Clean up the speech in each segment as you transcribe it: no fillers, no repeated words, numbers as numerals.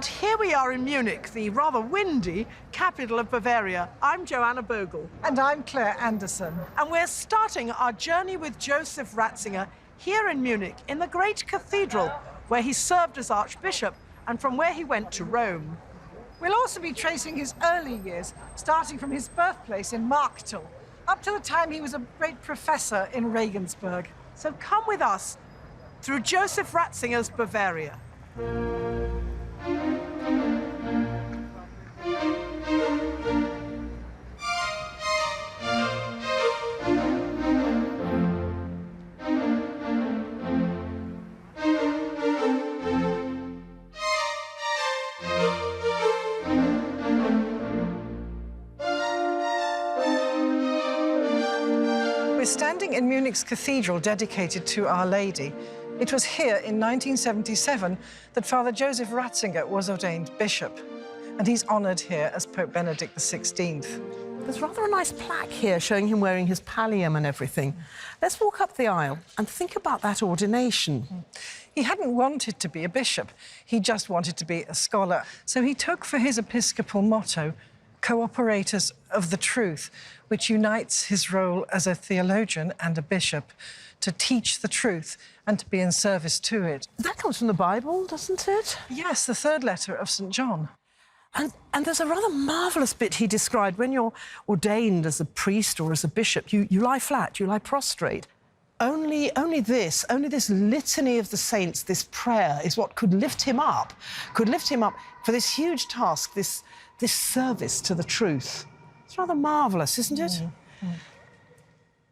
And here we are in Munich, the rather windy capital of Bavaria. I'm Joanna Bogle. And I'm Clare Anderson. And we're starting our journey with Joseph Ratzinger here in Munich, in the great cathedral, where he served as Archbishop and from where he went to Rome. We'll also be tracing his early years, starting from his birthplace in Marktal, up to the time he was a great professor in Regensburg. So come with us through Joseph Ratzinger's Bavaria. We're standing in Munich's cathedral dedicated to Our Lady. It was here in 1977 that Father Joseph Ratzinger was ordained bishop, and he's honoured here as Pope Benedict XVI. There's rather a nice plaque here showing him wearing his pallium and everything. Let's walk up the aisle and think about that ordination. He hadn't wanted to be a bishop, he just wanted to be a scholar. So he took for his episcopal motto, Cooperators of the Truth, which unites his role as a theologian and a bishop to teach the truth and to be in service to it. That comes from the Bible, doesn't it? Yes, the third letter of St. John. And there's a rather marvellous bit he described. When you're ordained as a priest or as a bishop, you lie flat, you lie prostrate. Only this litany of the saints, this prayer, is what could lift him up for this huge task, this service to the truth. It's rather marvellous, isn't it?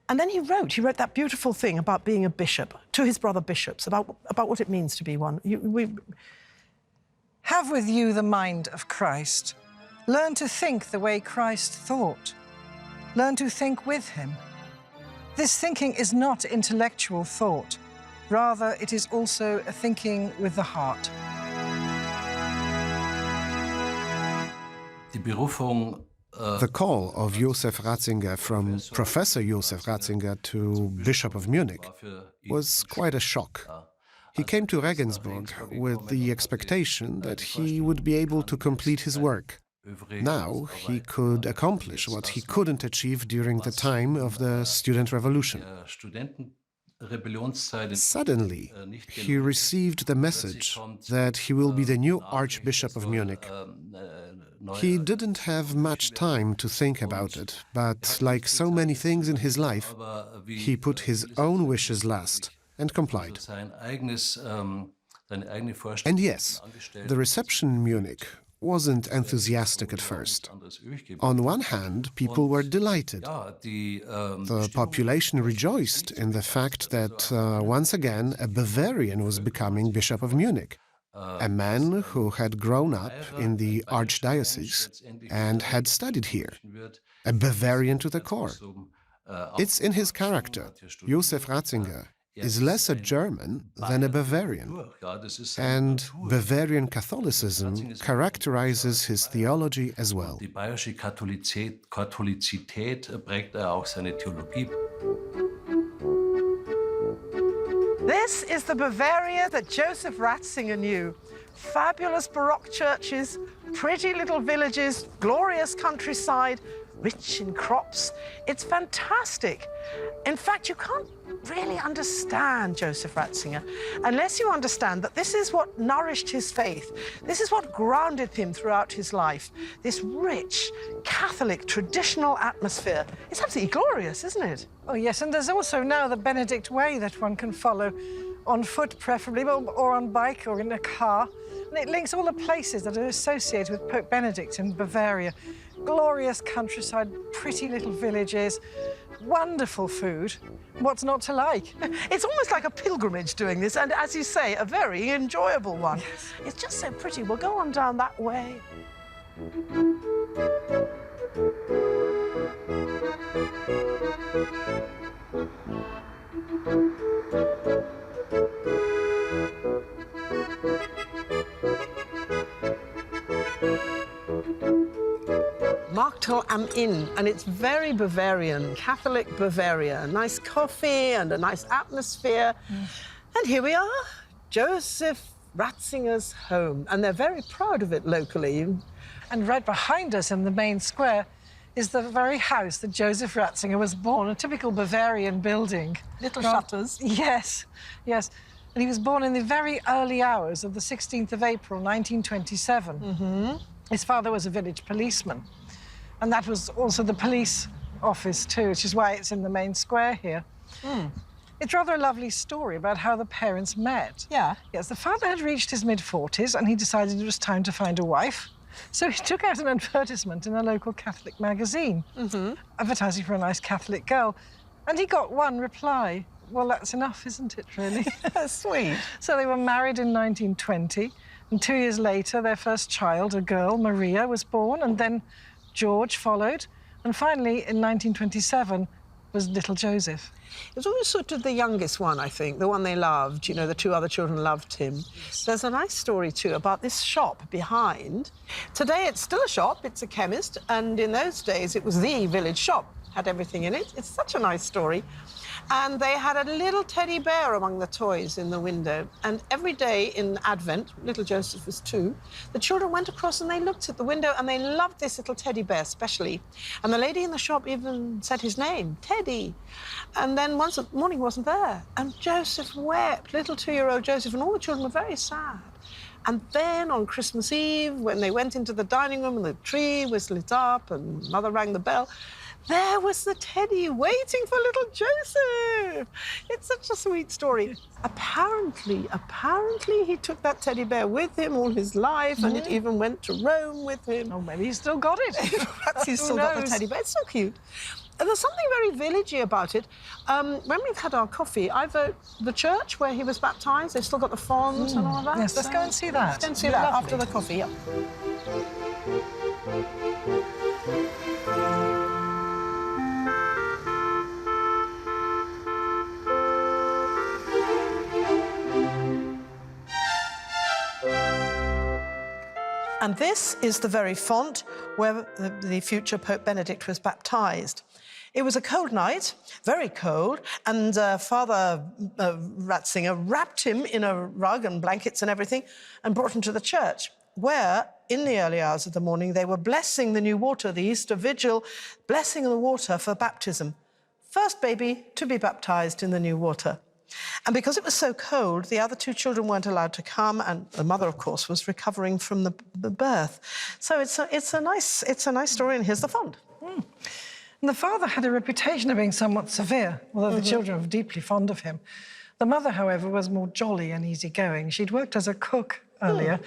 And then he wrote that beautiful thing about being a bishop, to his brother bishops, about what it means to be one. Have with you the mind of Christ. Learn to think the way Christ thought. Learn to think with him. This thinking is not intellectual thought. Rather, it is also a thinking with the heart. The call of Joseph Ratzinger from Professor Joseph Ratzinger to Bishop of Munich was quite a shock. He came to Regensburg with the expectation that he would be able to complete his work. Now he could accomplish what he couldn't achieve during the time of the student revolution. Suddenly, he received the message that he will be the new Archbishop of Munich. He didn't have much time to think about it, but like so many things in his life, he put his own wishes last and complied. And yes, the reception in Munich wasn't enthusiastic at first. On one hand, people were delighted. The population rejoiced in the fact that once again a Bavarian was becoming Bishop of Munich, a man who had grown up in the archdiocese and had studied here, a Bavarian to the core. It's in his character. Joseph Ratzinger is less a German than a Bavarian, and Bavarian Catholicism characterizes his theology as well. This is the Bavaria that Joseph Ratzinger knew. Fabulous Baroque churches, pretty little villages, glorious countryside, rich in crops. It's fantastic. In fact, you can't really understand Joseph Ratzinger unless you understand that this is what nourished his faith. This is what grounded him throughout his life. This rich, Catholic, traditional atmosphere. It's absolutely glorious, isn't it? Oh, yes, and there's also now the Benedict Way that one can follow on foot, preferably, or on bike or in a car. And it links all the places that are associated with Pope Benedict in Bavaria. Glorious countryside, pretty little villages, wonderful food. What's not to like? It's almost like a pilgrimage doing this, and as you say, a very enjoyable one. Yes. It's just so pretty. We'll go on down that way. Marktal am Inn, and it's very Bavarian, Catholic Bavaria. Nice coffee and a nice atmosphere. And here we are, Joseph Ratzinger's home, and they're very proud of it locally. And right behind us in the main square is the very house that Joseph Ratzinger was born, a typical Bavarian building. Little shutters. Yes, yes. And he was born in the very early hours of the 16th of April, 1927. Mm-hmm. His father was a village policeman. And that was also the police office, too, which is why it's in the main square here. Mm. It's rather a lovely story about how the parents met. Yeah. Yes, the father had reached his mid-40s and he decided it was time to find a wife. So he took out an advertisement in a local Catholic magazine, advertising for a nice Catholic girl. And he got one reply. Well, that's enough, isn't it, really? Sweet. So they were married in 1920, and 2 years later, their first child, a girl, Maria, was born, and then George followed, and finally, in 1927, was little Joseph. It was always sort of the youngest one, I think, the one they loved. You know, the two other children loved him. Yes. There's a nice story, too, about this shop behind. Today, it's still a shop. It's a chemist. And in those days, it was the village shop. Had everything in it. It's such a nice story. And they had a little teddy bear among the toys in the window. And every day in Advent, little Joseph was 2, the children went across and they looked at the window and they loved this little teddy bear especially. And the lady in the shop even said his name, Teddy. And then once the morning wasn't there. And Joseph wept, little 2-year-old Joseph, and all the children were very sad. And then on Christmas Eve, when they went into the dining room and the tree was lit up and Mother rang the bell, there was the teddy waiting for little Joseph. It's such a sweet story. Apparently, he took that teddy bear with him all his life, and it even went to Rome with him. Oh, maybe he's still got it. Perhaps he's still got the teddy bear. It's so cute. And there's something very villagey about it. When we've had our coffee, I vote the church where he was baptised. They've still got the font and all that. Yes, let's go and see that. Let's go and see that after the coffee, yeah. And this is the very font where the future Pope Benedict was baptised. It was a cold night, very cold, and Father Ratzinger wrapped him in a rug and blankets and everything and brought him to the church, where, in the early hours of the morning, they were blessing the new water, the Easter Vigil, blessing the water for baptism. First baby to be baptised in the new water. And because it was so cold, the other 2 children weren't allowed to come, and the mother, of course, was recovering from the birth. So it's a nice story, and here's the font. Mm. And the father had a reputation of being somewhat severe, although the children were deeply fond of him. The mother, however, was more jolly and easygoing. She'd worked as a cook earlier,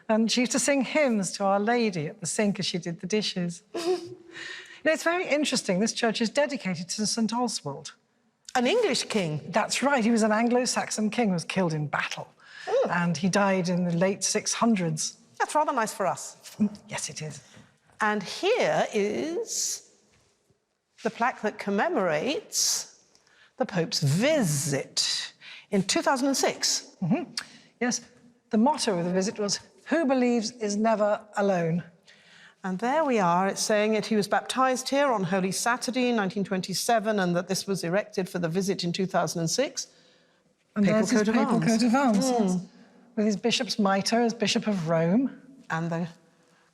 and she used to sing hymns to Our Lady at the sink as she did the dishes. You know, it's very interesting. This church is dedicated to St. Oswald. An English king? That's right. He was an Anglo-Saxon king who was killed in battle. And he died in the late 600s. That's rather nice for us. Yes, it is. And here is the plaque that commemorates the Pope's visit in 2006. Yes, the motto of the visit was, "Who believes is never alone." And there we are. It's saying that he was baptised here on Holy Saturday, 1927, and that this was erected for the visit in 2006. And Papal there's his coat of papal arms. coat of arms, yes. With his bishop's mitre as Bishop of Rome. And the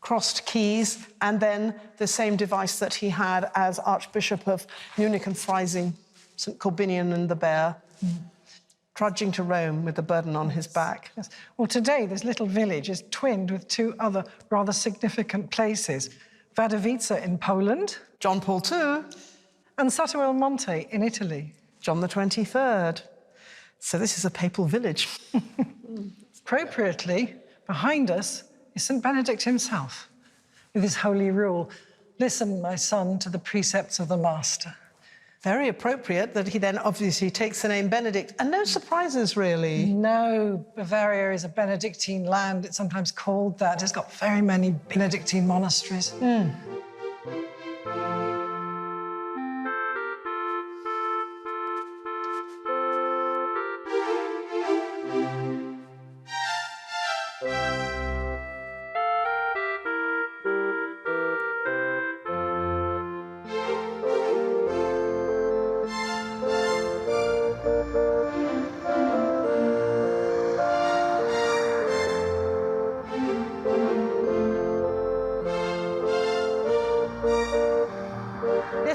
crossed keys, and then the same device that he had as Archbishop of Munich and Freising, St. Corbinian and the Bear, trudging to Rome with the burden on his back. Yes. Well, today, this little village is twinned with 2 other rather significant places. Wadowice in Poland. John Paul II. And Sotto il Monte in Italy. John the 23rd. So this is a papal village. Appropriately, behind us is St. Benedict himself, with his holy rule, "Listen, my son, to the precepts of the Master." Very appropriate that he then obviously takes the name Benedict, and no surprises, really. No, Bavaria is a Benedictine land. It's sometimes called that. It's got very many Benedictine monasteries.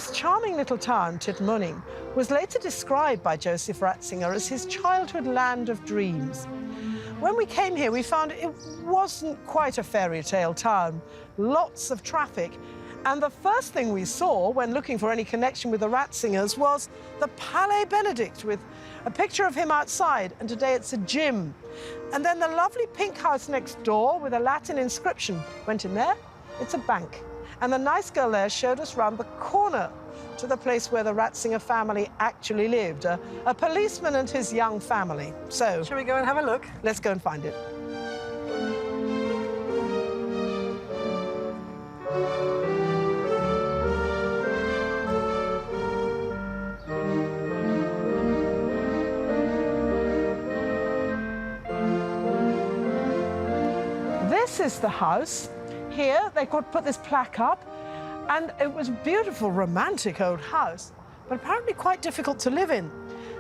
This charming little town, Tittmoning, was later described by Joseph Ratzinger as his childhood land of dreams. When we came here, we found it wasn't quite a fairy tale town. Lots of traffic. And the first thing we saw when looking for any connection with the Ratzingers was the Palais Benedict with a picture of him outside, and today it's a gym. And then the lovely pink house next door with a Latin inscription. Went in there, it's a bank. And the nice girl there showed us round the corner to the place where the Ratzinger family actually lived, a policeman and his young family. So, shall we go and have a look? Let's go and find it. This is the house. Here, they could put this plaque up, and it was a beautiful, romantic old house, but apparently quite difficult to live in.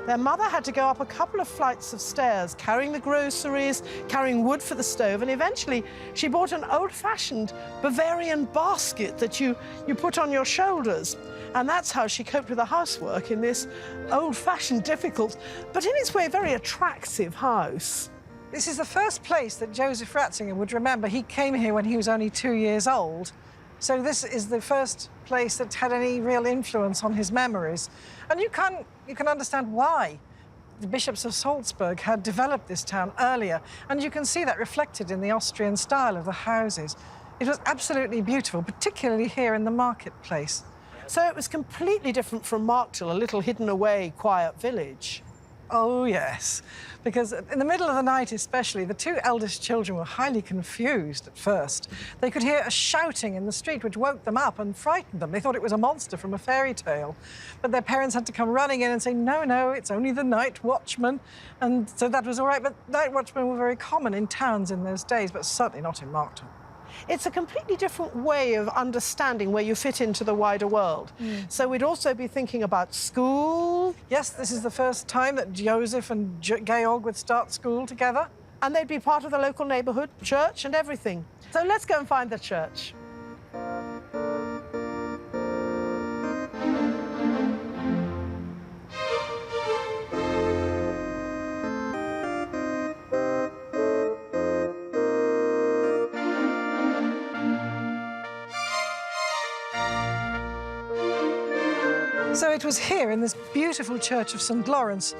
Their mother had to go up a couple of flights of stairs, carrying the groceries, carrying wood for the stove, and eventually she bought an old-fashioned Bavarian basket that you put on your shoulders. And that's how she coped with the housework in this old-fashioned, difficult, but in its way very attractive house. This is the first place that Joseph Ratzinger would remember. He came here when he was only 2 years old. So this is the first place that had any real influence on his memories. And you can understand why the bishops of Salzburg had developed this town earlier. And you can see that reflected in the Austrian style of the houses. It was absolutely beautiful, particularly here in the marketplace. So it was completely different from Marktil, a little hidden away, quiet village. Oh, yes, because in the middle of the night especially, the two eldest children were highly confused at first. They could hear a shouting in the street which woke them up and frightened them. They thought it was a monster from a fairy tale. But their parents had to come running in and say, no, no, it's only the night watchman. And so that was all right, but night watchmen were very common in towns in those days, but certainly not in Marktil. It's a completely different way of understanding where you fit into the wider world. So we'd also be thinking about school. Yes, this is the first time that Joseph and Georg would start school together. And they'd be part of the local neighbourhood, church and everything. So let's go and find the church. So it was here, in this beautiful church of St. Lawrence,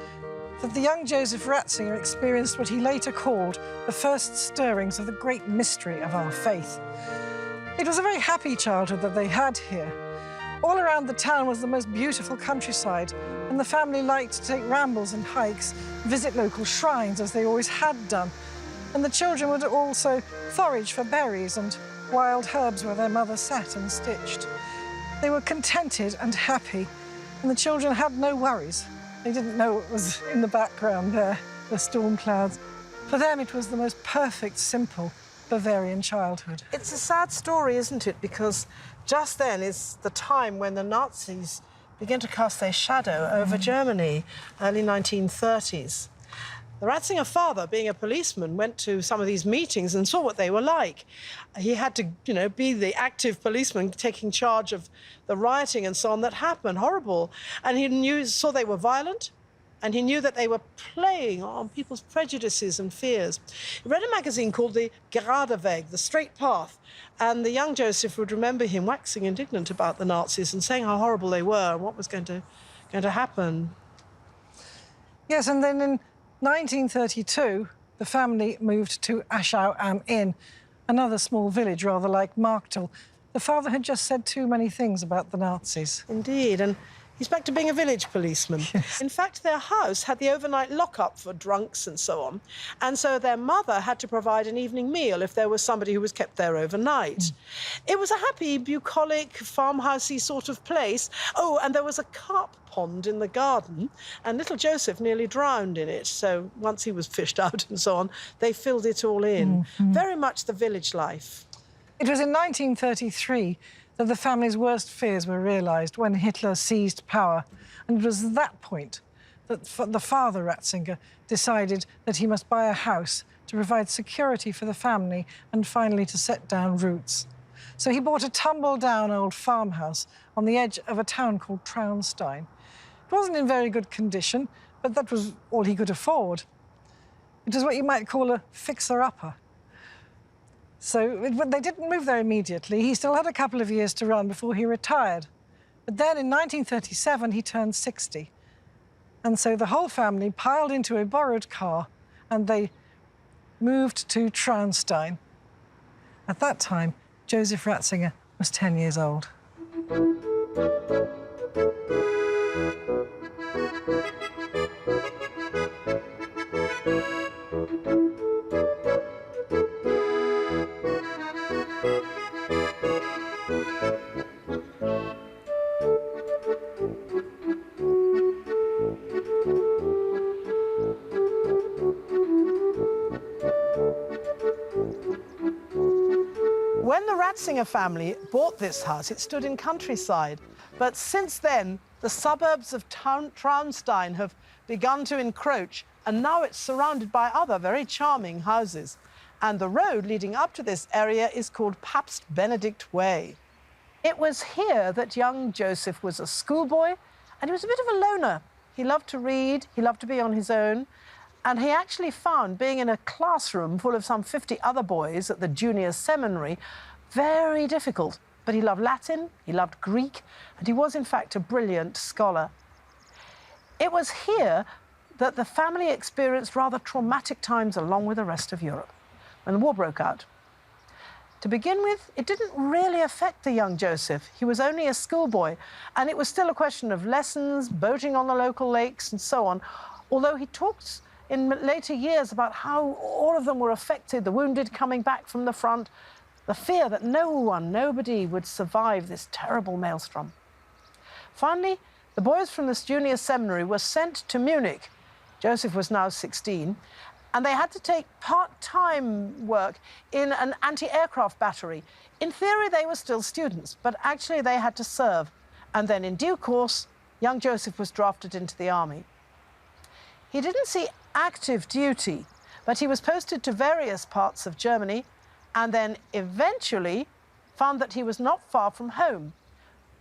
that the young Joseph Ratzinger experienced what he later called the first stirrings of the great mystery of our faith. It was a very happy childhood that they had here. All around the town was the most beautiful countryside, and the family liked to take rambles and hikes, visit local shrines, as they always had done. And the children would also forage for berries and wild herbs where their mother sat and stitched. They were contented and happy, and the children had no worries. They didn't know what was in the background there, the storm clouds. For them, it was the most perfect, simple Bavarian childhood. It's a sad story, isn't it? Because just then is the time when the Nazis began to cast their shadow over Germany, early 1930s. The Ratzinger father, being a policeman, went to some of these meetings and saw what they were like. He had to, be the active policeman taking charge of the rioting and so on that happened, horrible. And he saw they were violent, and he knew that they were playing on people's prejudices and fears. He read a magazine called the Gerade Weg, the straight path, and the young Joseph would remember him waxing indignant about the Nazis and saying how horrible they were and what was going to happen. Yes, and then in 1932, the family moved to Aschau am Inn, another small village rather like Marktil. The father had just said too many things about the Nazis. Indeed, and he's back to being a village policeman. Yes. In fact, their house had the overnight lockup for drunks and so on, and so their mother had to provide an evening meal if there was somebody who was kept there overnight. It was a happy, bucolic, farmhousey sort of place. Oh, and there was a carp pond in the garden, and little Joseph nearly drowned in it. So once he was fished out and so on, they filled it all in. Very much the village life. It was in 1933 that the family's worst fears were realised when Hitler seized power. And it was at that point that the father, Ratzinger, decided that he must buy a house to provide security for the family and finally to set down roots. So he bought a tumble-down old farmhouse on the edge of a town called Traunstein. It wasn't in very good condition, but that was all he could afford. It was what you might call a fixer-upper. So they didn't move there immediately. He still had a couple of years to run before he retired. But then in 1937, he turned 60. And so the whole family piled into a borrowed car and they moved to Traunstein. At that time, Joseph Ratzinger was 10 years old. When the Ratzinger family bought this house, it stood in countryside. But since then, the suburbs of Traunstein have begun to encroach, and now it's surrounded by other very charming houses. And the road leading up to this area is called Pope Benedict Way. It was here that young Joseph was a schoolboy, and he was a bit of a loner. He loved to read, he loved to be on his own, and he actually found being in a classroom full of some 50 other boys at the junior seminary very difficult. But he loved Latin, he loved Greek, and he was, in fact, a brilliant scholar. It was here that the family experienced rather traumatic times along with the rest of Europe when the war broke out. To begin with, it didn't really affect the young Joseph. He was only a schoolboy, and it was still a question of lessons, boating on the local lakes, and so on, although he talked in later years about how all of them were affected, the wounded coming back from the front, the fear that nobody would survive this terrible maelstrom. Finally, the boys from this junior seminary were sent to Munich. Joseph was now 16, and they had to take part-time work in an anti-aircraft battery. In theory, they were still students, but actually they had to serve. And then in due course, young Joseph was drafted into the army. He didn't see active duty, but he was posted to various parts of Germany and then eventually found that he was not far from home,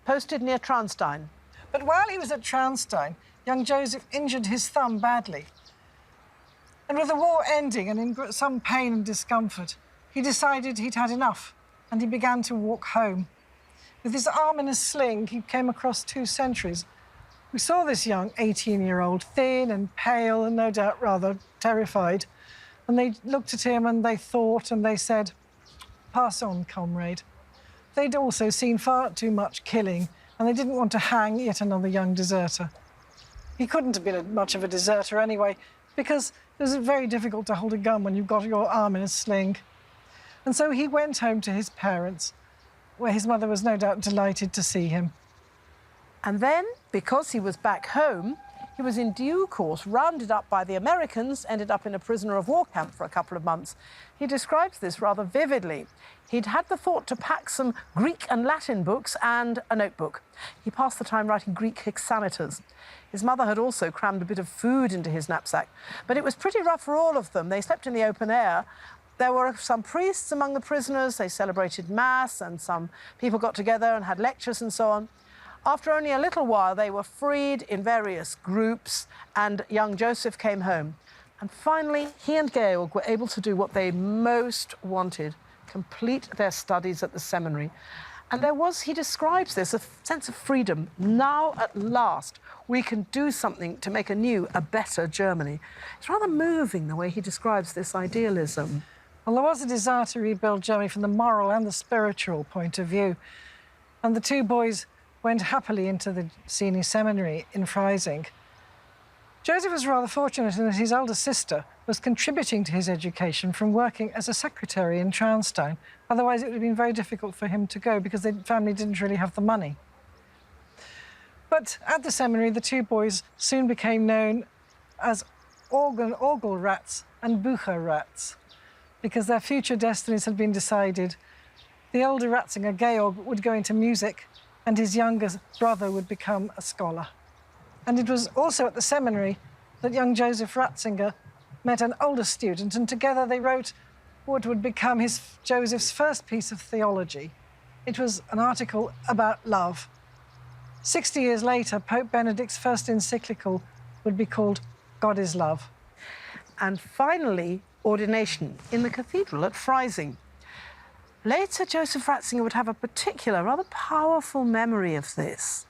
posted near Traunstein. But while he was at Traunstein, young Joseph injured his thumb badly. And with the war ending and in some pain and discomfort, he decided he'd had enough and he began to walk home. With his arm in a sling, he came across 2 sentries. We saw this young 18-year-old, thin and pale and no doubt rather terrified. And they looked at him and they thought and they said, "Pass on, comrade." They'd also seen far too much killing and they didn't want to hang yet another young deserter. He couldn't have been much of a deserter anyway, because it was very difficult to hold a gun when you've got your arm in a sling. And so he went home to his parents, where his mother was no doubt delighted to see him. And then, because he was back home, he was in due course rounded up by the Americans, ended up in a prisoner of war camp for a couple of months. He describes this rather vividly. He'd had the thought to pack some Greek and Latin books and a notebook. He passed the time writing Greek hexameters. His mother had also crammed a bit of food into his knapsack, but it was pretty rough for all of them. They slept in the open air. There were some priests among the prisoners. They celebrated Mass, and some people got together and had lectures and so on. After only a little while, they were freed in various groups, and young Joseph came home. And finally, he and Georg were able to do what they most wanted, complete their studies at the seminary. And there was, he describes this, a sense of freedom. Now, at last, we can do something to make a new, a better Germany. It's rather moving, the way he describes this idealism. Well, there was a desire to rebuild Germany from the moral and the spiritual point of view. And the 2 boys went happily into the senior seminary in Freising. Joseph was rather fortunate in that his older sister was contributing to his education from working as a secretary in Traunstein. Otherwise, it would have been very difficult for him to go because the family didn't really have the money. But at the seminary, the 2 boys soon became known as Orgel rats and Bucher rats because their future destinies had been decided. The older Ratzinger, Georg, would go into music and his younger brother would become a scholar. And it was also at the seminary that young Joseph Ratzinger met an older student, and together they wrote what would become Joseph's first piece of theology. It was an article about love. 60 years later, Pope Benedict's first encyclical would be called God is Love. And finally, ordination in the cathedral at Freising. Later, Joseph Ratzinger would have a particular, rather powerful memory of this.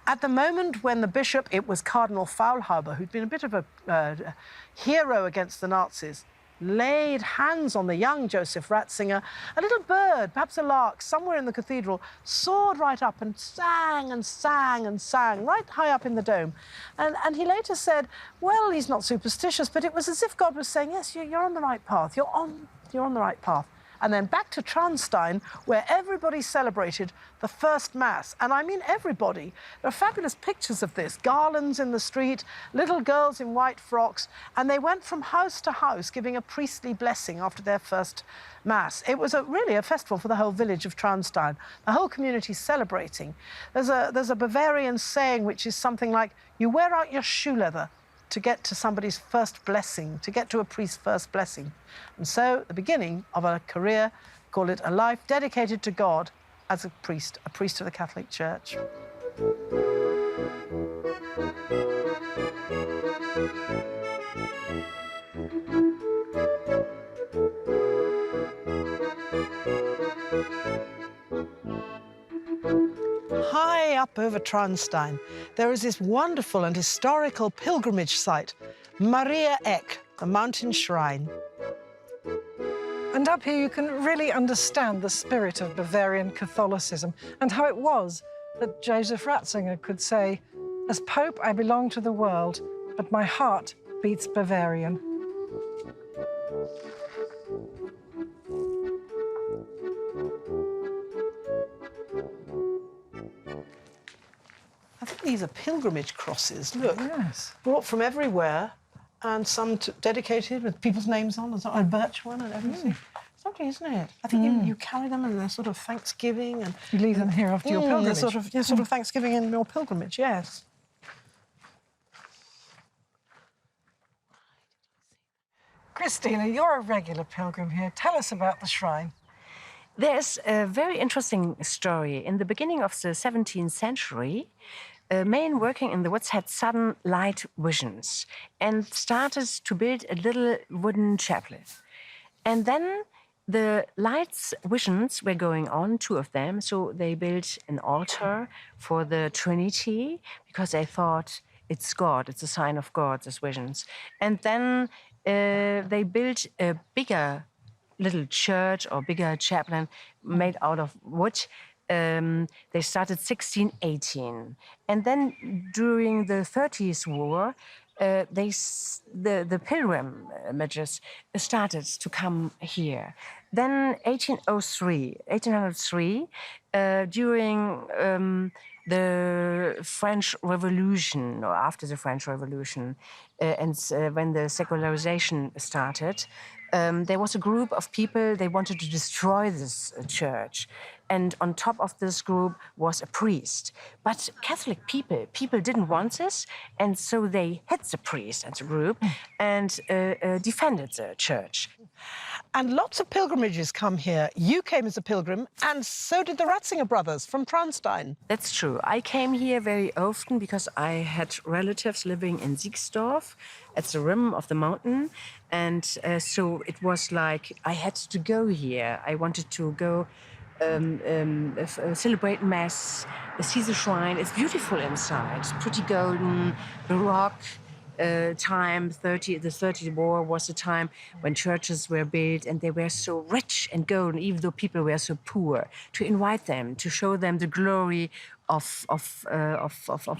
At the moment when the bishop, it was Cardinal Faulhaber, who'd been a bit of a hero against the Nazis, laid hands on the young Joseph Ratzinger, a little bird, perhaps a lark, somewhere in the cathedral, soared right up and sang and sang and sang, right high up in the dome. And he later said, well, he's not superstitious, but it was as if God was saying, yes, you're on the right path, you're on the right path. And then back to Traunstein, where everybody celebrated the first Mass. And I mean everybody. There are fabulous pictures of this, garlands in the street, little girls in white frocks, and they went from house to house giving a priestly blessing after their first Mass. It was really a festival for the whole village of Traunstein, the whole community celebrating. There's a Bavarian saying which is something like, you wear out your shoe leather to get to somebody's first blessing, to get to a priest's first blessing. And so the beginning of a career, call it a life dedicated to God as a priest of the Catholic Church. High up over Traunstein, there is this wonderful and historical pilgrimage site, Maria Eck, the mountain shrine. And up here you can really understand the spirit of Bavarian Catholicism and how it was that Joseph Ratzinger could say, as Pope, I belong to the world, but my heart beats Bavarian. I think these are pilgrimage crosses, look. Yes. Brought from everywhere, and some dedicated with people's names on, there's a birch one and everything. It's lovely, isn't it? I think you carry them and they're sort of Thanksgiving and... You leave them here after your pilgrimage. Sort of Thanksgiving in your pilgrimage, yes. Christina, you're a regular pilgrim here. Tell us about the shrine. There's a very interesting story. In the beginning of the 17th century, men working in the woods had sudden light visions and started to build a little wooden chapel. And then the lights visions were going on, two of them, so they built an altar for the Trinity because they thought it's God, it's a sign of God, these visions. And then they built a bigger little church or bigger chapel made out of wood. They started 1618. And then during the 30s War, the pilgrimages started to come here. Then 1803, during the French Revolution, or after the French Revolution, and when the secularization started, there was a group of people, they wanted to destroy this church. And on top of this group was a priest. But Catholic people didn't want this, and so they hit the priest and the group and defended the church. And lots of pilgrimages come here. You came as a pilgrim, and so did the Ratzinger brothers from Traunstein. That's true. I came here very often because I had relatives living in Siegsdorf at the rim of the mountain. And so it was like I had to go here. I wanted to go celebrate Mass, see the shrine. It's beautiful inside. It's pretty golden, Baroque. The 30th War was a time when churches were built and they were so rich and golden, even though people were so poor, to invite them, to show them the glory of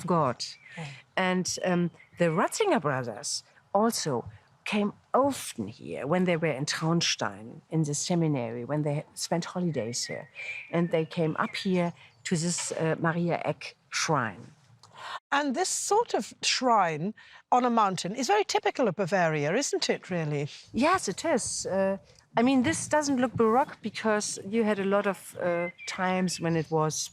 God. And the Ratzinger brothers also came often here when they were in Traunstein, in the seminary, when they spent holidays here. And they came up here to this Maria Eck shrine. And this sort of shrine on a mountain is very typical of Bavaria, isn't it, really? Yes, it is. I mean, this doesn't look Baroque because you had a lot of times when it was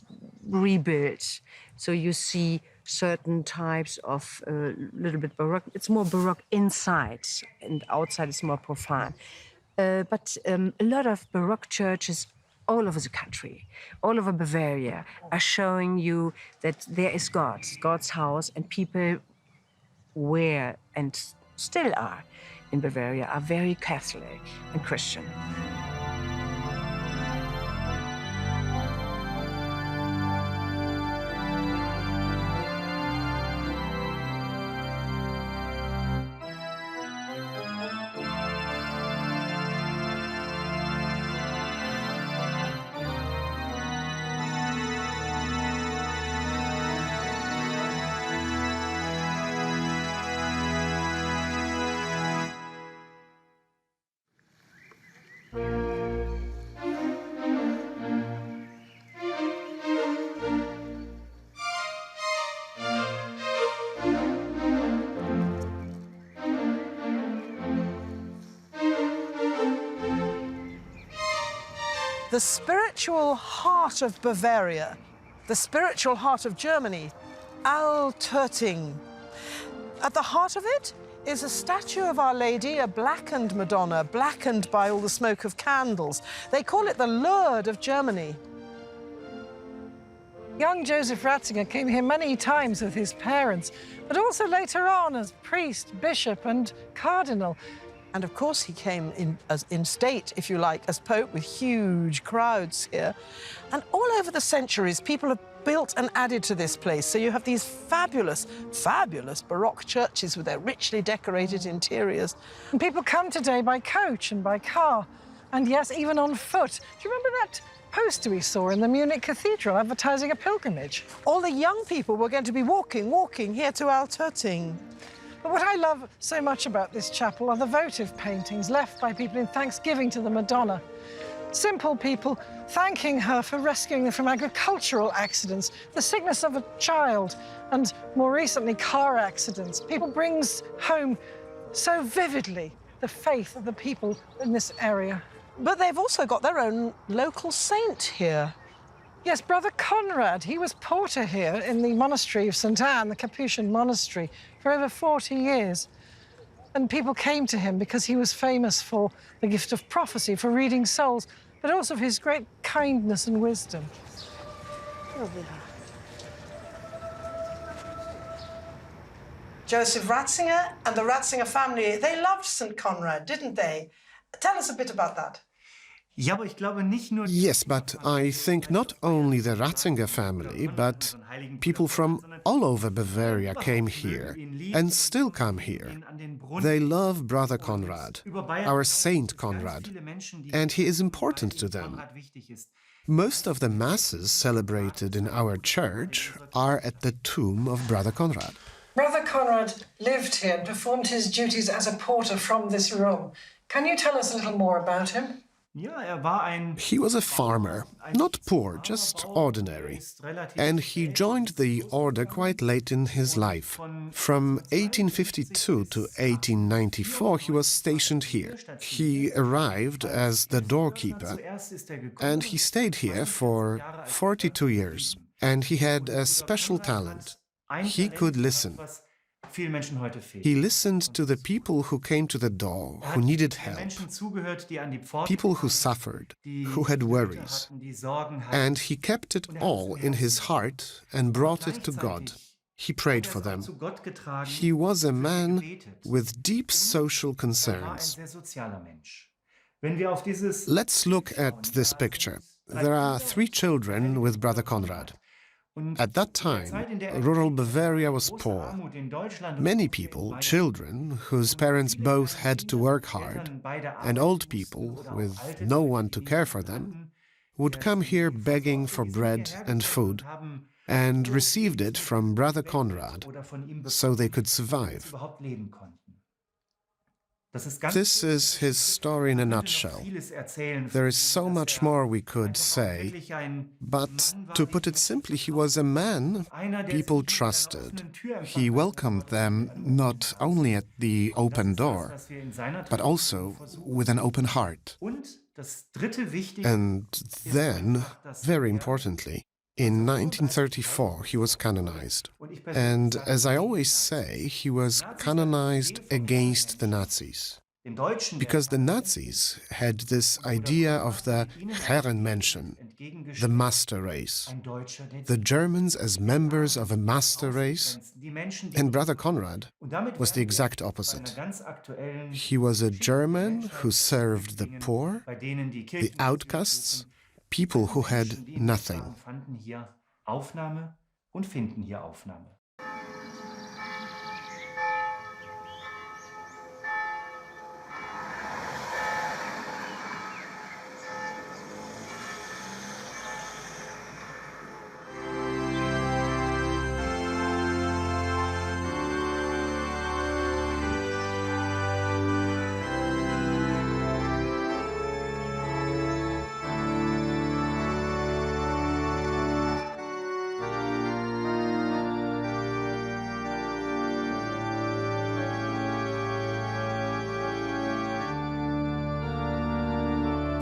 rebuilt. So you see certain types of little bit Baroque. It's more Baroque inside, and outside it's more profane. But a lot of Baroque churches all over the country, all over Bavaria, are showing you that there is God's house, and people were and still are in Bavaria are very Catholic and Christian. The spiritual heart of Bavaria, the spiritual heart of Germany, Altötting. At the heart of it is a statue of Our Lady, a blackened Madonna, blackened by all the smoke of candles. They call it the Lourdes of Germany. Young Joseph Ratzinger came here many times with his parents, but also later on as priest, bishop and cardinal. And of course he came in state, if you like, as Pope, with huge crowds here. And all over the centuries, people have built and added to this place. So you have these fabulous, fabulous Baroque churches with their richly decorated interiors. And people come today by coach and by car, and yes, even on foot. Do you remember that poster we saw in the Munich Cathedral advertising a pilgrimage? All the young people were going to be walking here to Altötting. But what I love so much about this chapel are the votive paintings left by people in thanksgiving to the Madonna. Simple people thanking her for rescuing them from agricultural accidents, the sickness of a child, and more recently, car accidents. People brings home so vividly the faith of the people in this area. But they've also got their own local saint here. Yes, Brother Conrad. He was porter here in the monastery of St. Anne, the Capuchin monastery, for over 40 years. And people came to him because he was famous for the gift of prophecy, for reading souls, but also for his great kindness and wisdom. Joseph Ratzinger and the Ratzinger family, they loved St. Conrad, didn't they? Tell us a bit about that. Yes, but I think not only the Ratzinger family, but people from all over Bavaria came here and still come here. They love Brother Conrad, our Saint Conrad, and he is important to them. Most of the masses celebrated in our church are at the tomb of Brother Conrad. Brother Conrad lived here and performed his duties as a porter from this room. Can you tell us a little more about him? He was a farmer, not poor, just ordinary. And he joined the order quite late in his life. From 1852 to 1894, he was stationed here. He arrived as the doorkeeper, and he stayed here for 42 years. And he had a special talent. He could listen. He listened to the people who came to the door, who needed help, people who suffered, who had worries. And he kept it all in his heart and brought it to God. He prayed for them. He was a man with deep social concerns. Let's look at this picture. There are 3 children with Brother Conrad. At that time, rural Bavaria was poor. Many people, children, whose parents both had to work hard, and old people with no one to care for them, would come here begging for bread and food, and received it from Brother Conrad, so they could survive. This is his story in a nutshell. There is so much more we could say, but to put it simply, he was a man people trusted. He welcomed them not only at the open door, but also with an open heart. And then, very importantly, in 1934, he was canonized. And as I always say, he was canonized against the Nazis. because the Nazis had this idea of the Herrenmenschen, the master race, the Germans as members of a master race, and Brother Conrad was the exact opposite. He was a German who served the poor, the outcasts, people who had nothing.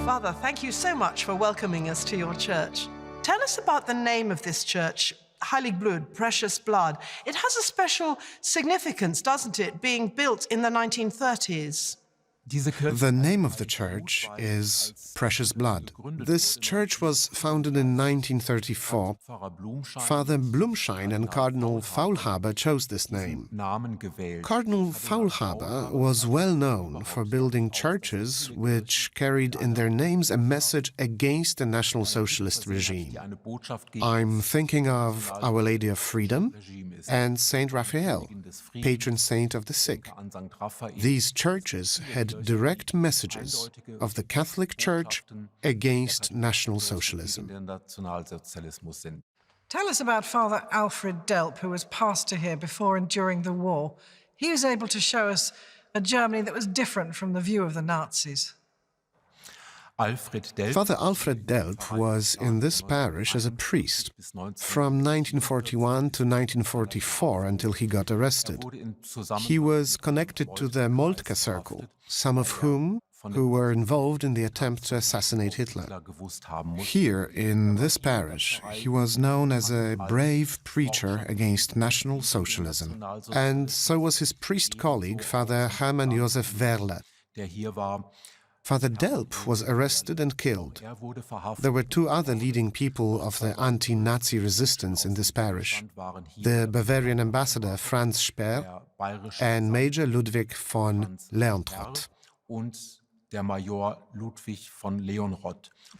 Father, thank you so much for welcoming us to your church. Tell us about the name of this church, Heilig Blut, Precious Blood. It has a special significance, doesn't it, being built in the 1930s? The name of the church is Precious Blood. This church was founded in 1934. Father Blumschein and Cardinal Faulhaber chose this name. Cardinal Faulhaber was well known for building churches which carried in their names a message against the National Socialist regime. I'm thinking of Our Lady of Freedom and Saint Raphael, patron saint of the sick. These churches had direct messages of the Catholic Church against National Socialism. Tell us about Father Alfred Delp, who was pastor here before and during the war. He was able to show us a Germany that was different from the view of the Nazis. Father Alfred Delp was in this parish as a priest from 1941 to 1944 until he got arrested. He was connected to the Moltke Circle, some of whom were involved in the attempt to assassinate Hitler. Here, in this parish, he was known as a brave preacher against National Socialism, and so was his priest colleague, Father Hermann Josef Werle. Father Delp was arrested and killed. There were two other leading people of the anti-Nazi resistance in this parish, the Bavarian ambassador Franz Speer and Major Ludwig von Leontrot.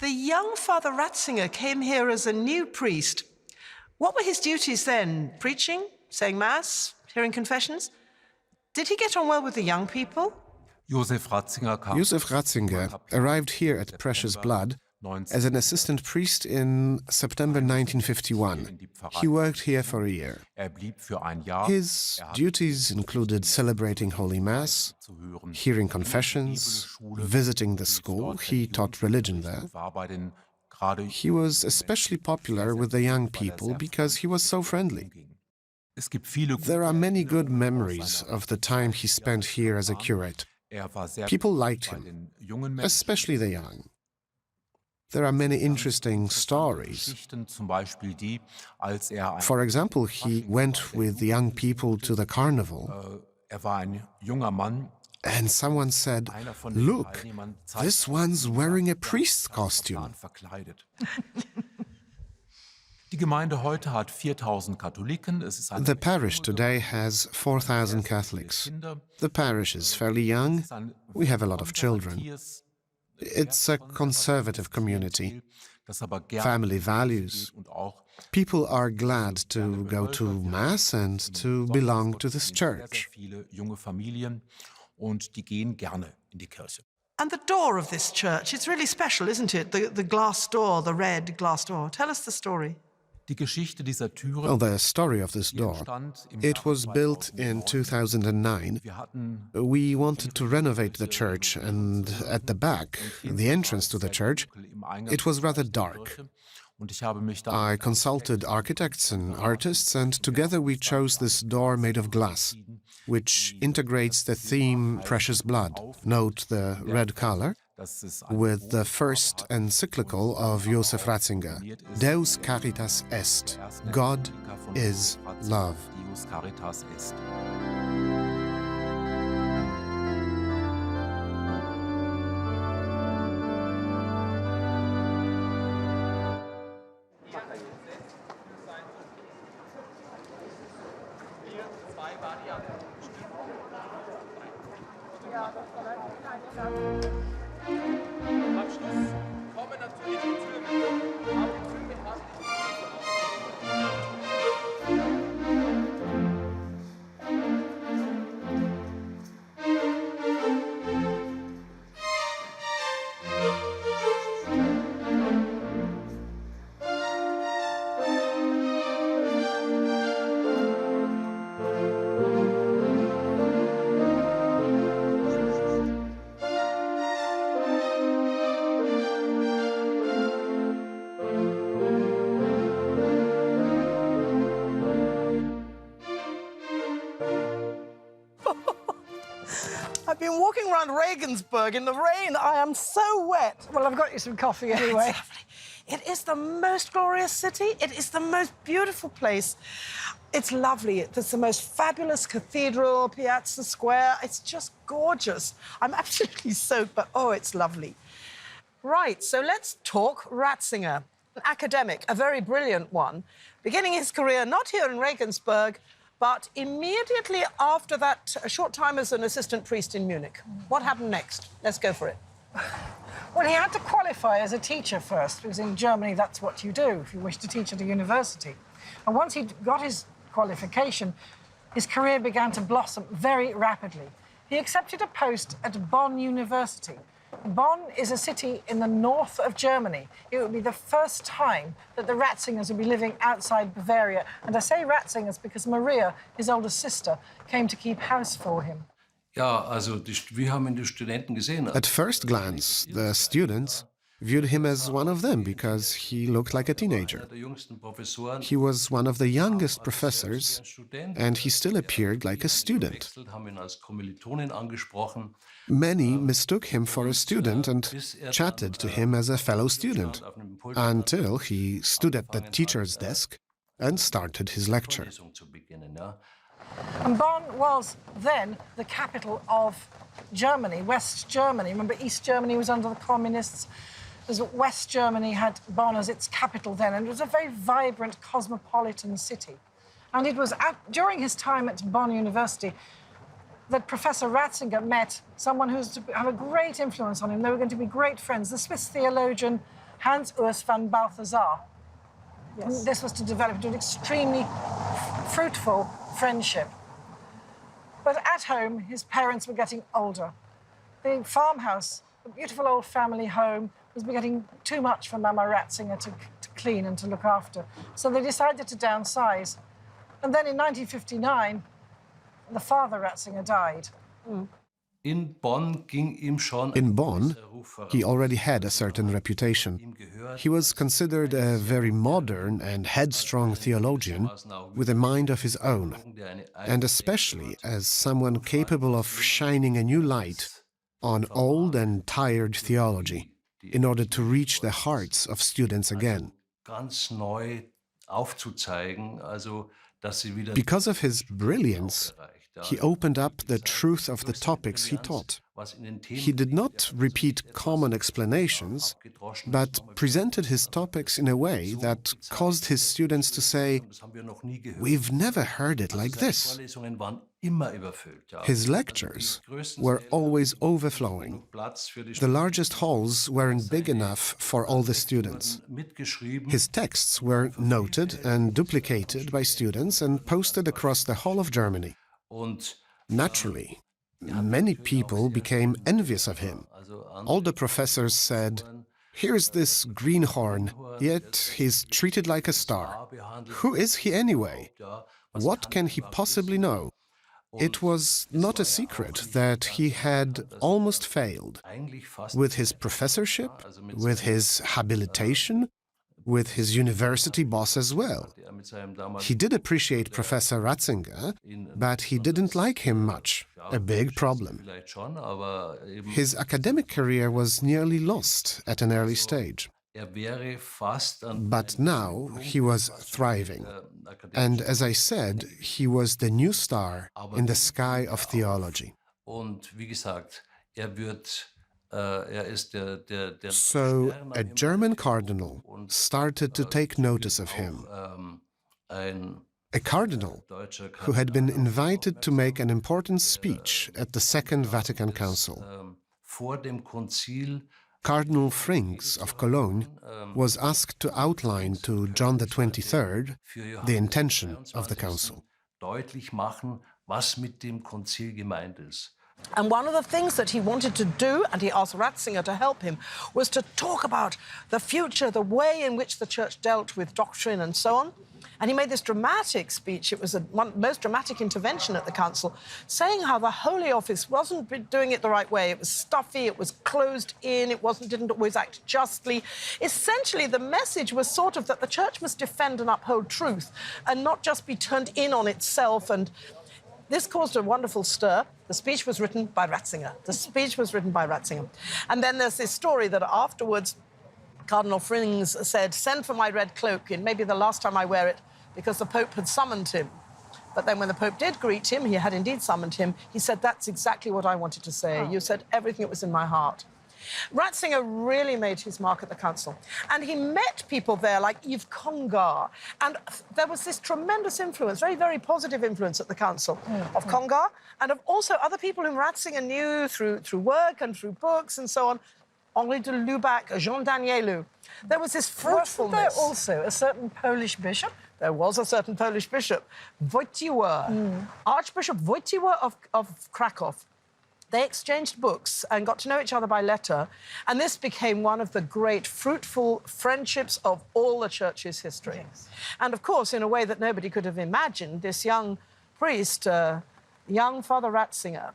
The young Father Ratzinger came here as a new priest. What were his duties then? Preaching, saying Mass, hearing confessions? Did he get on well with the young people? Joseph Ratzinger arrived here at Precious Blood as an assistant priest in September 1951. He worked here for a year. His duties included celebrating Holy Mass, hearing confessions, visiting the school. He taught religion there. He was especially popular with the young people because he was so friendly. There are many good memories of the time he spent here as a curate. People liked him, especially the young. There are many interesting stories. For example, he went with the young people to the carnival, and someone said, "Look, this one's wearing a priest's costume." The parish today has 4,000 Catholics. The parish is fairly young. We have a lot of children. It's a conservative community. Family values. People are glad to go to Mass and to belong to this church. And the door of this church, it's really special, isn't it? The glass door, the red glass door. Tell us the story. Well, the story of this door. It was built in 2009. We wanted to renovate the church, and at the back, the entrance to the church, it was rather dark. I consulted architects and artists, and together we chose this door made of glass, which integrates the theme Precious Blood, note the red color, with the first encyclical of Joseph Ratzinger, Deus Caritas Est, God is Love. been walking around Regensburg in the rain. I am so wet. Well, I've got you some coffee anyway. It's lovely. It is the most glorious city. It is the most beautiful place. It's lovely. There's the most fabulous cathedral, Piazza Square. It's just gorgeous. I'm absolutely soaked, but oh, it's lovely. Right, so let's talk Ratzinger. An academic, a very brilliant one, beginning his career not here in Regensburg, but immediately after that, a short time as an assistant priest in Munich. What happened next? Let's go for it. Well, he had to qualify as a teacher first, because in Germany, that's what you do if you wish to teach at a university. And once he got his qualification, his career began to blossom very rapidly. He accepted a post at Bonn University. Bonn is a city in the north of Germany. It would be the first time that the Ratzingers would be living outside Bavaria. And I say Ratzingers because Maria, his older sister, came to keep house for him. At first glance, the students viewed him as one of them because he looked like a teenager. He was one of the youngest professors, and he still appeared like a student. Many mistook him for a student and chatted to him as a fellow student, until he stood at the teacher's desk and started his lecture. And Bonn was then the capital of Germany, West Germany. Remember, East Germany was under the communists. West Germany had Bonn as its capital then, and it was a very vibrant, cosmopolitan city. And it was during his time at Bonn University that Professor Ratzinger met someone who was to have a great influence on him. They were going to be great friends, the Swiss theologian Hans Urs von Balthasar. Yes. And this was to develop into an extremely fruitful friendship. But at home, his parents were getting older. The farmhouse, the beautiful old family home, was getting too much for Mama Ratzinger to clean and to look after. So they decided to downsize. And then in 1959, the father Ratzinger died. In Bonn, he already had a certain reputation. He was considered a very modern and headstrong theologian with a mind of his own, and especially as someone capable of shining a new light on old and tired theology in order to reach the hearts of students again. Because of his brilliance, he opened up the truth of the topics he taught. He did not repeat common explanations, but presented his topics in a way that caused his students to say, "We've never heard it like this." His lectures were always overflowing. The largest halls weren't big enough for all the students. His texts were noted and duplicated by students and posted across the whole of Germany. Naturally, many people became envious of him. All the professors said, "Here's this greenhorn, yet he's treated like a star. Who is he anyway? What can he possibly know?" It was not a secret that he had almost failed with his professorship, with his habilitation, with his university boss as well. He did appreciate Professor Ratzinger, but he didn't like him much, a big problem. His academic career was nearly lost at an early stage. But now he was thriving. And as I said, he was the new star in the sky of theology. So a German cardinal started to take notice of him. A cardinal who had been invited to make an important speech at the Second Vatican Council. Cardinal Frings of Cologne was asked to outline to John XXIII the intention of the council. And one of the things that he wanted to do, and he asked Ratzinger to help him, was to talk about the future, the way in which the Church dealt with doctrine and so on. And he made this dramatic speech. It was the most dramatic intervention at the council, saying how the Holy Office wasn't doing it the right way. It was stuffy, it was closed in, it didn't always act justly. Essentially, the message was sort of that the Church must defend and uphold truth and not just be turned in on itself and This caused a wonderful stir. The speech was written by Ratzinger. The speech was written by Ratzinger. And then there's this story that afterwards Cardinal Frings said, "Send for my red cloak, and maybe the last time I wear it," because the Pope had summoned him. But then when the Pope did greet him, he had indeed summoned him, he said, "That's exactly what I wanted to say. You said everything that was in my heart." Ratzinger really made his mark at the council. And he met people there like Yves Congar. And there was this tremendous influence, very, very positive influence at the council of Congar and of also other people whom Ratzinger knew through work and through books and so on. Henri de Lubac, Jean Danielou. There was this fruitfulness. Wasn't there also a certain Polish bishop? There was a certain Polish bishop, Wojtyła, Archbishop Wojtyła of Krakow. They exchanged books and got to know each other by letter, and this became one of the great fruitful friendships of all the Church's history. Yes. And, of course, in a way that nobody could have imagined, this young priest, young Father Ratzinger,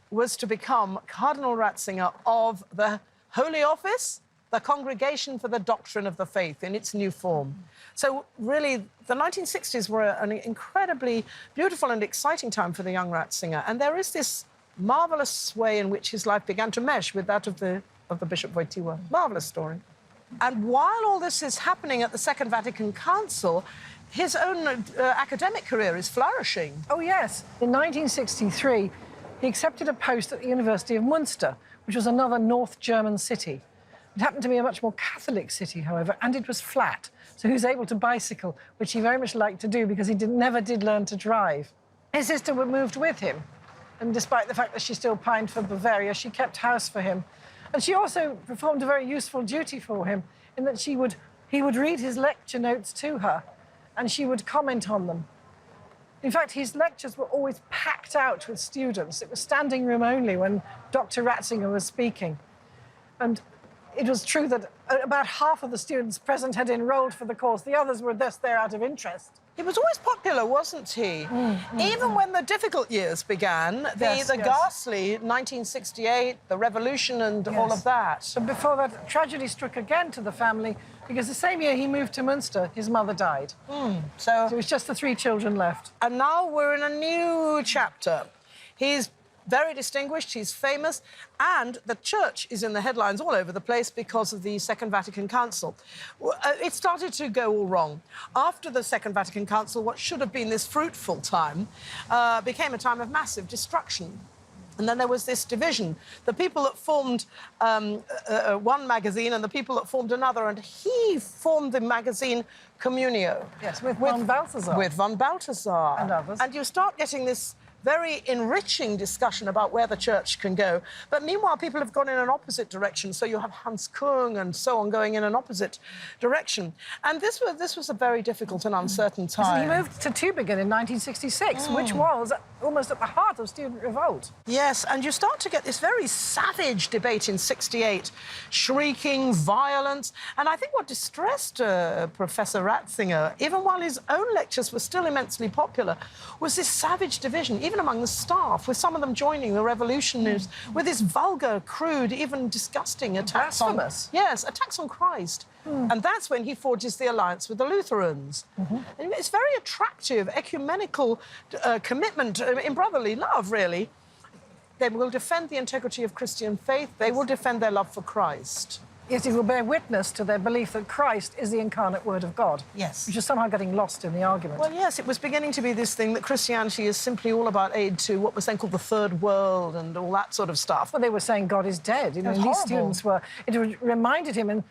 was to become Cardinal Ratzinger of the Holy Office, the Congregation for the Doctrine of the Faith in its new form. So, really, the 1960s were an incredibly beautiful and exciting time for the young Ratzinger, and there is this marvellous way in which his life began to mesh with that of the Bishop Wojtyła. Marvellous story. And while all this is happening at the Second Vatican Council, his own academic career is flourishing. Oh, yes. In 1963, he accepted a post at the University of Munster, which was another North German city. It happened to be a much more Catholic city, however, and it was flat. So he was able to bicycle, which he very much liked to do because he never did learn to drive. His sister moved with him. And despite the fact that she still pined for Bavaria, she kept house for him. And she also performed a very useful duty for him in that he would read his lecture notes to her and she would comment on them. In fact, his lectures were always packed out with students. It was standing room only when Dr. Ratzinger was speaking. And it was true that about half of the students present had enrolled for the course. The others were thus there out of interest. He was always popular, wasn't he? Even when the difficult years began, the ghastly 1968, the revolution and all of that. So before that, tragedy struck again to the family because the same year he moved to Munster, his mother died. So it was just the 3 children left. And now we're in a new chapter. He's very distinguished, he's famous, and the Church is in the headlines all over the place because of the Second Vatican Council. It started to go all wrong. After the Second Vatican Council, what should have been this fruitful time became a time of massive destruction. And then there was this division. The people that formed one magazine and the people that formed another, and he formed the magazine Communio. Yes, with von Balthasar. With von Balthasar. And others. And you start getting this very enriching discussion about where the Church can go. But meanwhile, people have gone in an opposite direction. So you have Hans Kung and so on going in an opposite direction. And this was a very difficult and uncertain time. He moved to Tübingen in 1966, which was almost at the heart of student revolt. Yes, and you start to get this very savage debate in 68, shrieking, violence. And I think what distressed Professor Ratzinger, even while his own lectures were still immensely popular, was this savage division, even among the staff, with some of them joining the revolutionaries, with this vulgar, crude, even disgusting attacks on... Blasphemous. Yes, attacks on Christ. And that's when he forges the alliance with the Lutherans. And it's very attractive, ecumenical commitment in brotherly love, really. They will defend the integrity of Christian faith. They will defend their love for Christ. Yes, it will bear witness to their belief that Christ is the incarnate Word of God. Yes. Which is somehow getting lost in the argument. Well, yes, it was beginning to be this thing that Christianity is simply all about aid to what was then called the Third World and all that sort of stuff. Well, they were saying God is dead. You know, these students were... It reminded him in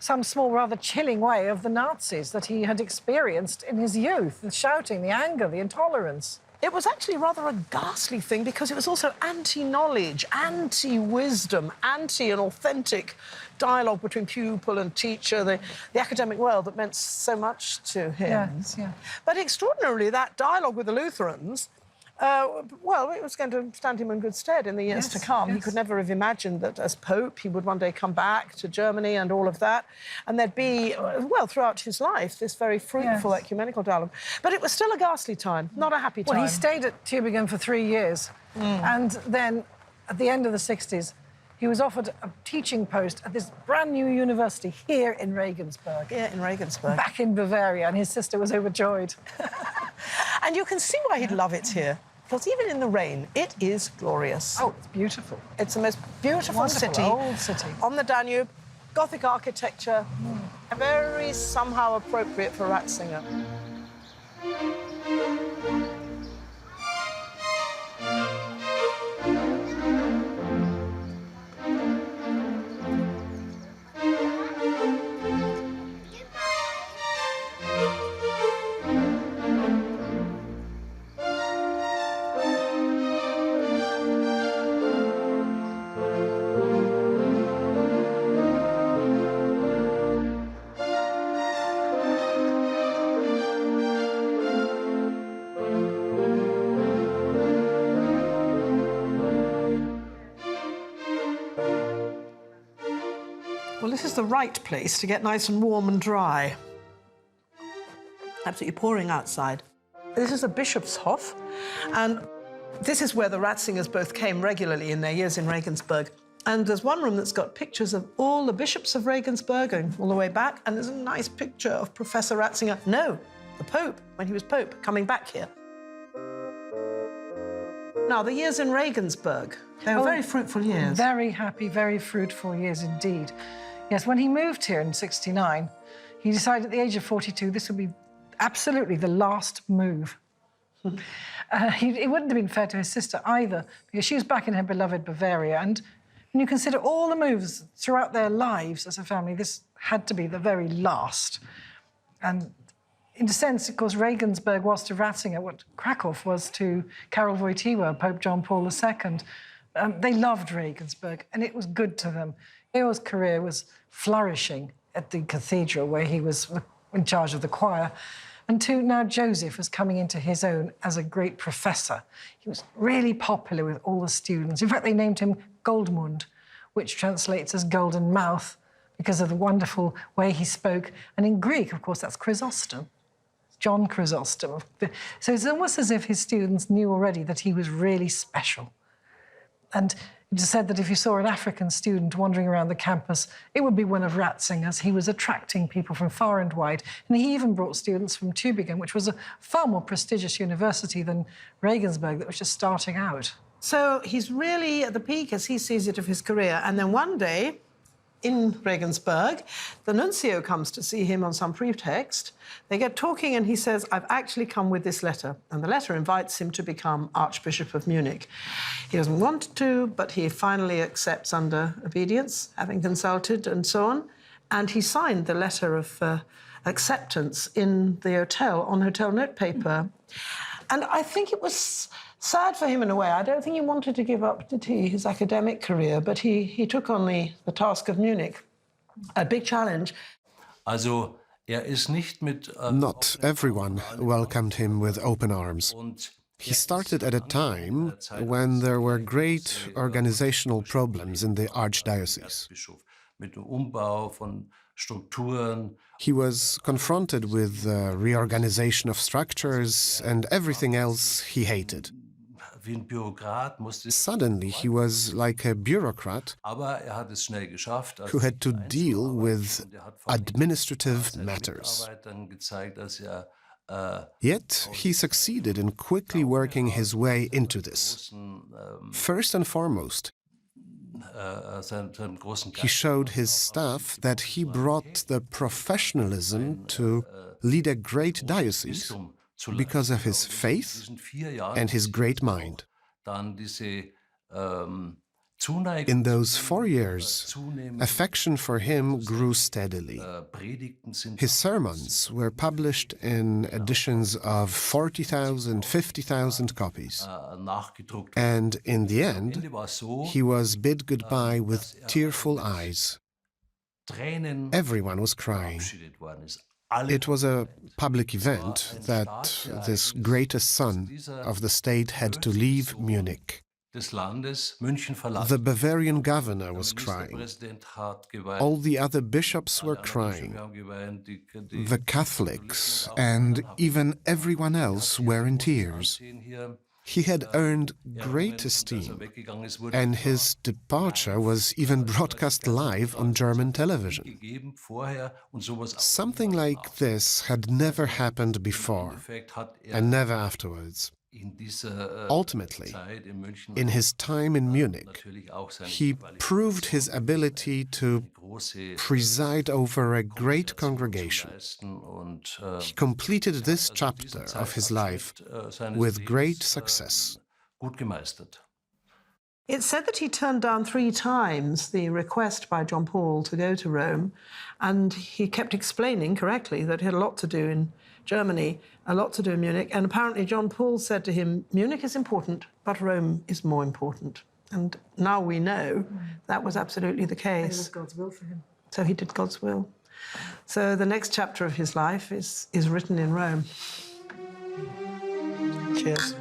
some small, rather chilling way of the Nazis that he had experienced in his youth, the shouting, the anger, the intolerance. It was actually rather a ghastly thing because it was also anti-knowledge, anti-wisdom, anti-an authentic dialogue between pupil and teacher, the academic world that meant so much to him. Yes, yeah. But extraordinarily, that dialogue with the Lutherans, well, it was going to stand him in good stead in the years to come. He could never have imagined that as Pope he would one day come back to Germany and all of that, and there'd be, well, throughout his life, this very fruitful ecumenical dialogue. But it was still a ghastly time, not a happy time. Well, he stayed at Tübingen for 3 years, and then at the end of the 60s, he was offered a teaching post at this brand new university here in Regensburg. Here in Regensburg. Back in Bavaria, and his sister was overjoyed. And you can see why he'd love it here. Because even in the rain, it is glorious. Oh, it's beautiful. It's the most beautiful Wonderful, city. old city. On the Danube, Gothic architecture, very somehow appropriate for Ratzinger. Well, this is the right place to get nice and warm and dry. Absolutely pouring outside. This is the Bishop's Hof, and this is where the Ratzingers both came regularly in their years in Regensburg. And there's one room that's got pictures of all the bishops of Regensburg going all the way back, and there's a nice picture of Professor Ratzinger, no, the Pope, when he was Pope, coming back here. Now, the years in Regensburg, they were very fruitful years. Very happy, very fruitful years indeed. Yes, when he moved here in '69, he decided at the age of 42 this would be absolutely the last move. It wouldn't have been fair to his sister either, because she was back in her beloved Bavaria, and when you consider all the moves throughout their lives as a family, this had to be the very last. And in a sense, of course, Regensburg was to Ratzinger what Krakow was to Karol Wojtyła, Pope John Paul II. They loved Regensburg, and it was good to them. Leo's career was flourishing at the cathedral, where he was in charge of the choir. And now Joseph was coming into his own as a great professor. He was really popular with all the students. In fact, they named him Goldmund, which translates as golden mouth, because of the wonderful way he spoke. And in Greek, of course, that's Chrysostom, John Chrysostom. So it's almost as if his students knew already that he was really special. And it just said that if you saw an African student wandering around the campus, it would be one of Ratzinger's. He was attracting people from far and wide. And he even brought students from Tübingen, which was a far more prestigious university than Regensburg, that was just starting out. So he's really at the peak, as he sees it, of his career. And then one day, in Regensburg, the nuncio comes to see him on some pretext. They get talking, and he says, I've actually come with this letter. And the letter invites him to become Archbishop of Munich. He doesn't want to, but he finally accepts under obedience, having consulted and so on. And he signed the letter of acceptance in the hotel, on hotel notepaper. And I think it was sad for him in a way. I don't think he wanted to give up, did he, his academic career, but he took on the task of Munich, a big challenge. Not everyone welcomed him with open arms. He started at a time when there were great organizational problems in the archdiocese. He was confronted with the reorganization of structures and everything else he hated. Suddenly, he was like a bureaucrat who had to deal with administrative matters. Yet, he succeeded in quickly working his way into this. First and foremost, he showed his staff that he brought the professionalism to lead a great diocese because of his faith and his great mind. In those 4 years, affection for him grew steadily. His sermons were published in editions of 40,000, 50,000 copies. And in the end, he was bid goodbye with tearful eyes. Everyone was crying. It was a public event that this greatest son of the state had to leave Munich. The Bavarian governor was crying. All the other bishops were crying. The Catholics and even everyone else were in tears. He had earned great esteem, and his departure was even broadcast live on German television. Something like this had never happened before, and never afterwards. Ultimately, in his time in Munich, he proved his ability to preside over a great congregation. He completed this chapter of his life with great success. It's said that he turned down 3 times the request by John Paul to go to Rome, and he kept explaining correctly that he had a lot to do in Germany, a lot to do in Munich, and apparently John Paul said to him, Munich is important, but Rome is more important. And now we know that was absolutely the case. It was God's will for him. So he did God's will. So the next chapter of his life is written in Rome. Cheers.